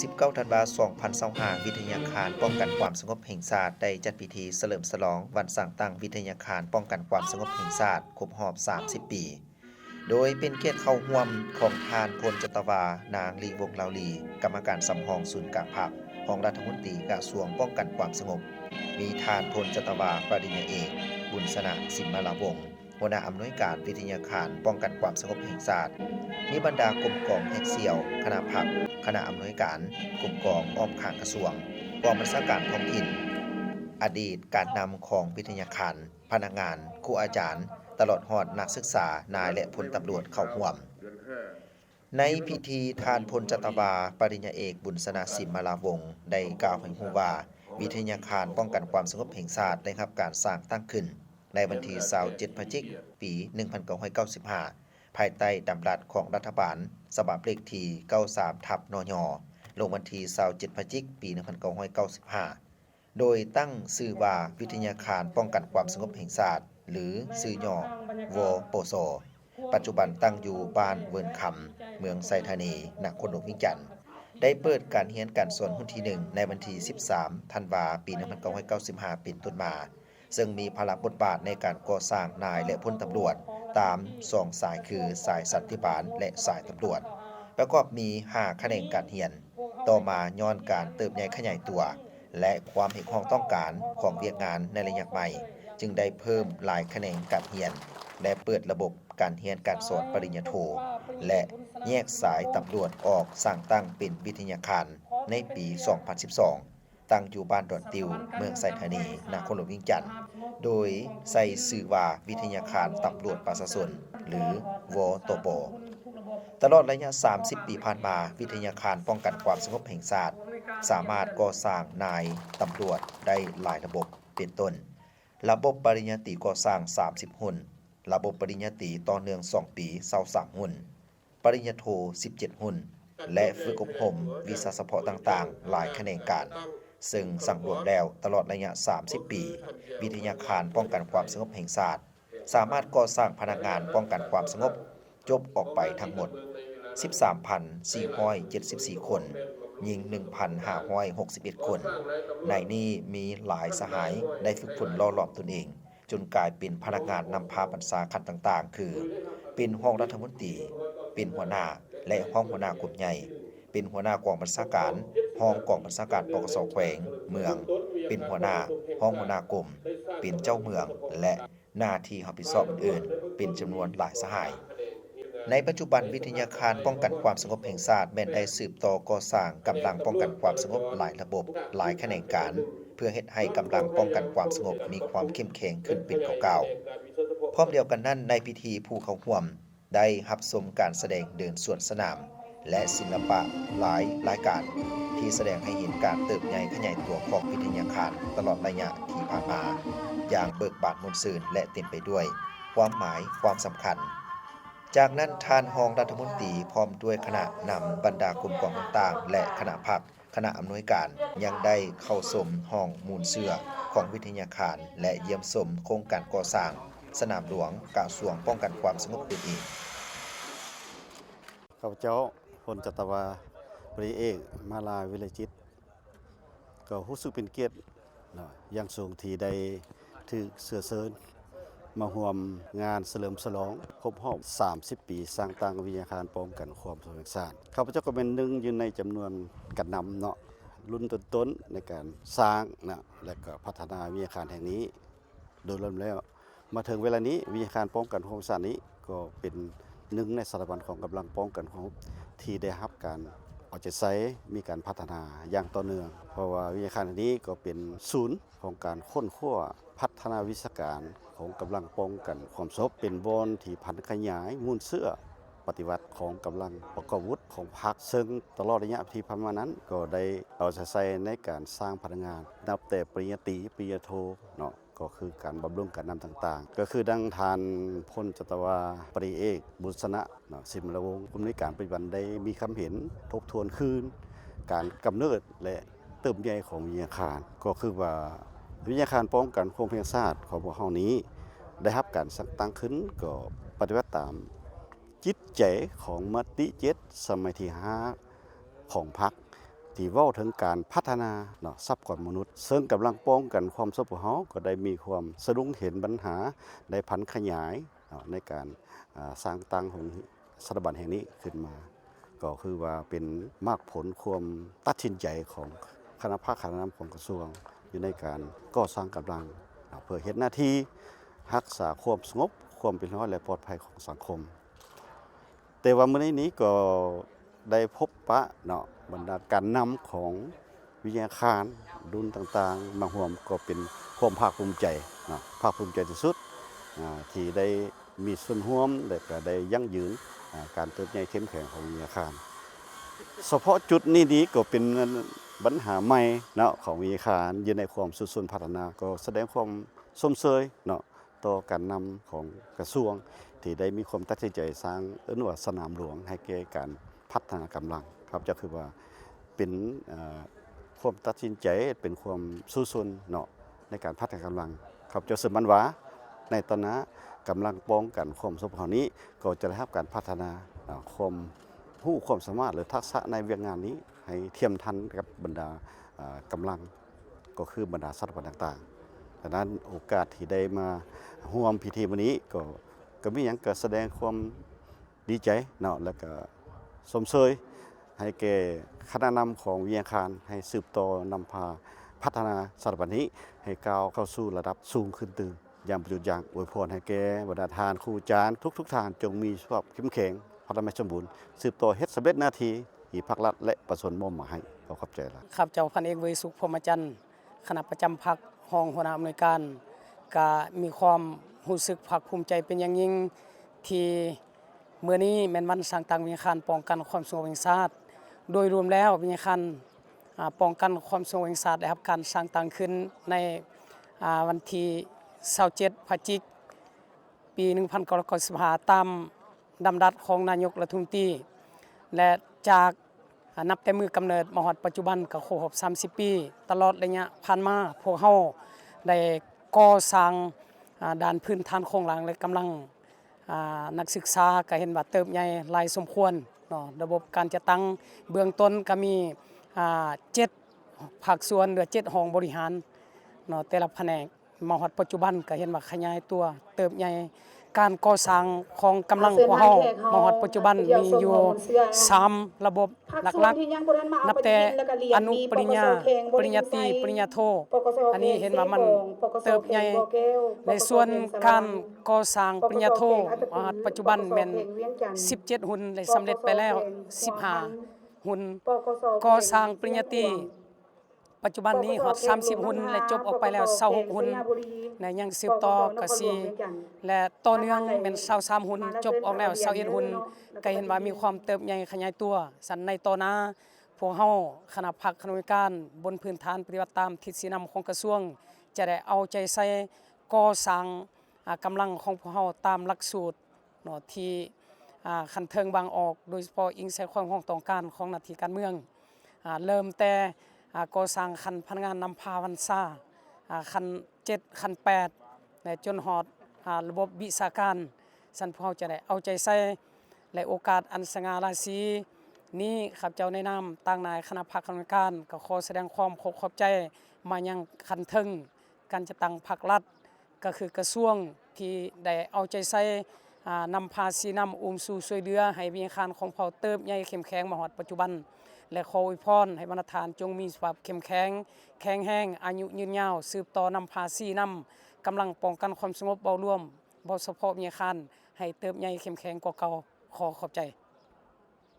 19 ธันวาคม 2025วิทยาคารป้องกันความสงบแห่งชาติได้จัดพิธีเฉลิมฉลองวันสร้างตั้งวิทยาคารป้องกันความสงบแห่งชาติครบรอบ 30 ปี โดยเป็นเกียรติเข้าร่วมของทานพลจตวานางลีวงศ์ลาวลี กรรมการสำรองศูนย์กลางภาคของรัฐมนตรีกระทรวงป้องกันความสงบ มีทานพลจตวาปริญญาเอกบุญสนะสิมมาลาวงศ์หัวหน้าอำนวยการวิทยาคารป้องกันความสงบแห่งชาติมีบรรดากรมกองแฮกเซียวคณะผักคณะอำนวยการกรมกองอ้อมข้างกระทรวงกองบัญชาการท้องถิ่นอดีตการนำของวิทยาคารพนักงานครูอาจารย์ตลอดหอดนักศึกษานายและพลตำรวจเข้าร่วมในพิธีทานพลจตวาปริญญาเอกบุญสนะสิมมาลาวงศ์ได้กล่าวให้ฮู้ว่าวิทยาคารป้องกันความสงบแห่งชาติได้รับการสร้างตั้งขึ้นในวันที่27 พฤศจิกายน ปี 1995 ภายใต้ดำรัสของรัฐบาลฉบับเลขที่93/นย. ลงวันที่27 พฤศจิกายน ปี 1995 โดยตั้งชื่อว่าวิทยาคารป้องกันความสงบแห่งชาติหรือชื่อย่อ วปส. ปัจจุบันตั้งอยู่บ้านเวิร์นคำเมืองไซธานีนครหลวงวิงจันทน์ได้เปิดการเรียนการสอนรุ่นที่ 1 ในวันที่ 13 ธันวาคม ปี 1995 เป็นต้นมาซึ่งมีภาระบทบาทในการก่อสร้างนายและพลตำรวจตาม2สายคือสายสันติบาลและสายตำรวจประกอบมี5แขนงการเรียนต่อมาย้อนการเติบใหญ่ขยายตัวและความเห็นพ้องต้องการของเวียกงานในระยะใหม่จึงได้เพิ่มหลายแขนงการเรียนและเปิดระบบการเรียนการสอนปริญญาโทและแยกสายตำรวจออกสร้างตั้งเป็นวิทยาคารในปี 2012 ตั้งอยู่บ้านดอนติวเมืองไซธานีนครหลวงวิงจันทน์โดยใส่ชื่อว่าวิทยาคารตำรวจประชาชนหรือวตปตลอดระยะ 30 ปีผ่านมาวิทยาคารป้องกันความสงบแห่งชาติสามารถก่อสร้างนายตำรวจได้หลายระบบเป็นต้นระบบปริญญาตรีก่อสร้าง 30 หุ้นระบบปริญญาตรีต่อเนื่อง 2 ปี 23 หุ้นปริญญาโท 17 หุ้นและฝึกอบรมวิชาเฉพาะต่างๆหลายแขนงการซึ่งสั่งรวมแล้วตลอดระยะ 30 ปีวิทยาคารป้องกันความสงบแห่งชาติสามารถก่อสร้างพนักงานป้องกันความสงบจบออกไปทั้งหมด 13,474 คนยิง 1,561 คนในนี้มีหลายสหายได้ฝึกฝนล่อหลอมตนเองจนกลายเป็นพนักงานนำพาบัญชาการต่างๆคือเป็นห้องรัฐมนตรีเป็นหัวหน้าและห้องหัวหน้ากลุ่มใหญ่เป็นหัวหน้ากองบัญชาการห้องกองบัญชาการปกสแขวงเมืองเป็นหัวหน้าห้องหัวหน้ากลุ่มเป็นเจ้าเมืองและหน้าที่รับผิดชอบอื่นๆเป็นจำนวนหลายสหายในปัจจุบันวิทยาคารป้องกันความสงบแห่งชาติแม้นได้สืบต่อก่อสร้างกำลังป้องกันความสงบหลายระบบหลายแขนงการเพื่อเฮ็ดให้กำลังป้องกันความสงบมีความเข้มแข็งขึ้นเป็นเก่าๆพร้อมเดียวกันนั้นในพิธีผู้เข้าร่วมได้รับชมการแสดงเดินสวนสนามและศิลปะหลายรายการที่แสดงให้เห็นการเติบใหญ่ขยายตัวของวิทยาคารตลอดระยะที่ผ่านมาอย่างเบิกบานมนต์ซื่นและเต็มไปด้วยความหมายความสำคัญจากนั้นทานรองรัฐมนตรีพร้อมด้วยคณะนำบรรดากลุ่มกองต่างๆและคณะพรรคคณะอำนวยการยังได้เข้าชมห้องมูลเชื่อของวิทยาคารและเยี่ยมชมโครงการก่อสร้างสนามหลวงกระทรวงป้องกันความสงบอื่นๆข้าพเจ้าพลจตวาปริเอกมาลาวิเลจิตก็รู้สึกเป็นเกียรติอย่างสูงที่ได้ถือเสื้อเชิญมาร่วมงานเฉลิมฉลองครบรอบ 30 ปีสร้างตั้งวิทยาคารป้องกันความสงบแห่งชาติข้าพเจ้าก็เป็นหนึ่งอยู่ในจำนวนกันนำเนาะรุ่นต้นๆในการสร้างนะและก็พัฒนาวิทยาคารแห่งนี้โดยรวมแล้วมาถึงเวลานี้วิทยาคารป้องกันความสงบแห่งชาตินี้ก็เป็นหนึ่งในสถาบันของกำลังป้องกันความที่ได้รับการเอาใจใส่มีการพัฒนาอย่างต่อเนื่องเพราะว่าวิทยาคารแห่งนี้ก็เป็นศูนย์ของการค้นคว้าพัฒนาวิชาการของกำลังป้องกันความสงบเป็นบอนที่พันขยายมูลเสื้อปฏิวัติของกำลังประกอบวุฒิของพรรคซึ่งตลอดระยะที่ผ่านมานั้นก็ได้เอาใจใส่ในการสร้างพลังงานนับแต่ปริญญาตรีปริญญาโทเนาะก็คือการบำรุงการนำต่างๆก็คือดังทานพลจตวาปริเอกบุษณะสิมละวงศ์ผู้อำนวยการปัจจุบันได้มีคำเห็นทบทวนคืนการกำเนิดและเติบใหญ่ของวิทยาคารก็คือว่าวิทยาคารป้องกันความเพียงชาติของพวกเรานี้ได้รับการตั้งขึ้นก็ปฏิบัติตามจิตใจของมติ7สมัยที่5ของพรรค ที่เว้าถึงการพัฒนาเนาะทรัพยากรมนุษย์ซึ่งกำลังป้องกันความสงบของเฮาก็ได้มีความสะดุ้งเห็นปัญหาได้พันขยายเนาะในการสร้างตั้งของสถาบันแห่งนี้ขึ้นมาก็คือว่าเป็นมากผลความตัดสินใจของคณะภาคการนำของกระทรวงอยู่ในการก่อสร้างกำลังเพื่อเฮ็ดหน้าที่รักษาความสงบความเป็นร้อยและปลอดภัยของสังคมแต่ว่ามื้อนี้ก็ได้พบปะเนาะบรรดาการนำของวิทยาคารรุ่นต่างๆมาร่วมก็เป็นความภาคภูมิใจเนาะภาคภูมิใจที่สุดที่ได้มีส่วนร่วมและก็ได้ยั่งยืนการเติบใหญ่เข้มแข็งของวิทยาคารเฉพาะจุดนี้ดีก็เป็นปัญหาใหม่เนาะของวิทยาคารอยู่ในความสุดส่วนพัฒนาก็แสดงความสมเชยเนาะต่อการนำของกระทรวงที่ได้มีความตัดสินใจสร้างว่าสนามหลวงให้แก่การพัฒนากำลังครับจะคือว่าเป็นความตัดสินใจเป็นความสู้สุนเนาะในการพัฒนากำลังครับจะสืบมันว่าในตอนนั้นกำลังป้องกันความสมบูรณ์นี้ก็จะได้รับการพัฒนาความผู้ความสามารถหรือทักษะในเวียงงานนี้ให้เทียมทันกับบรรดากำลังก็คือบรรดาสถาบันต่างๆดังนั้นโอกาสที่ได้มาร่วมพิธีวันนี้ก็มีอย่างก็แสดงความดีใจเนาะแล้วก็สมเชยให้แก่คณะนำของวิทยาคารให้สืบต่อนำพาพัฒนาสถาบันนี้ให้ก้าวเข้าสู่ระดับสูงขึ้นตื่นอย่างประยุทธ์อย่างอวยพรให้แก่บรรดาทานครูอาจารย์ทุกทานจงมีสุขภาพเข้มแข็งพัฒนาสมบูรณ์สืบต่อเฮ็ดสำเร็จหน้าที่ที่ภาครัฐและประชาชนมอบหมายให้ขอขอบใจละครับเจ้าพันเอกเวยสุขพรหมจันทร์คณะประจำพรรคห้องหัวหน้าอำนวยการก็มีความรู้สึกภาคภูมิใจเป็นอย่างยิ่งที่เมื่อนี้แม่นวันสร้างตั้งวิทยาคารป้องกันความสงบแห่งชาติโดยรวมแล้ววิทยาคารป้องกันความสงบแห่งชาติได้รับการสร้างตั้งขึ้นในวันที่27พฤศจิกายนปี1995ตามดำรัสของนายกรัฐมนตรีและจากนับแต่มือกำเนิดมาฮอดปัจจุบันก็ครบ30 ปีตลอดระยะผ่านมาพวกเฮาได้ก่อสร้างด้านพื้นฐานโครงหลังและกำลังนักศึกษาก็เห็นว่าเติบใหญ่หลายสมควรเนาะระบบการจัดตั้งเบื้องต้นก็มี7ภาคส่วนเหลือ7ห้องบริหารเนาะแต่ละแผนกมาฮอดปัจจุบันก็เห็นว่าขยายตัวเติบใหญ่การก่อสร้างของกำลังของเฮามาฮอดปัจจุบันมีอยู่3ระบบหลักๆนับแต่อนุปริญญาปริญญาตรีปริญญาโทอันนี้เห็นว่ามันเติบใหญ่ในส่วนการก่อสร้างปริญญาโทปัจจุบันแม่น17หุ่นได้สำเร็จไปแล้ว15หุ่นก่อสร้างปริญญาตรีปัจจุบันนี้ฮอด30หุ่นและจบออกไปแล้ว26หุ่นและยังสืบต่อก็สิและต่อเนื่องแม่น23หุ่นจบออกแล้ว21หุ่นก็เห็นว่ามีความเติบใหญ่ขยายตัวสันในต่อหน้าพวกเฮาคณะพรรคคณะกรรมการบนพื้นฐานปฏิบัติตามทิศสีนำของกระทรวงจะได้เอาใจใส่ก่อสร้างกำลังของพวกเฮาตามหลักสูตรเนาะที่คันเทิงบางออกโดยเฉพาะอิงใส่ความต้องการของหน้าที่การเมืองเริ่มแต่ก่อสร้างคันพนักงานนำพาวันซ่าคัน7คัน8และจนฮอดระบบวิชาการสันพวกเราจะได้เอาใจใส่และโอกาสอันสง่าราศีนี้ข้าพเจ้าในนามต่างนายคณะพรรคคณะกรรมการก็ขอแสดงความขอบใจมายังคันเทิงการจะตั้งพรรครัฐก็คือกระทรวงที่ได้เอาใจใส่นำพาสีนำอุ้มสู่ช่วยเหลือให้วิทยาคารของเผ่าเติบใหญ่เข้มแข็งมาฮอดปัจจุบันและขออวยพรให้บรรดาทานจงมีสุขภาพเข้มแข็งแข็งแรงอายุยืนยาวสืบต่อนำพาสีนำกำลังป้องกันความสงบเบาร่วมบ่เฉพาะวิทยาคารให้เติบใหญ่เข้มแข็งกว่าเก่าขอขอบใจ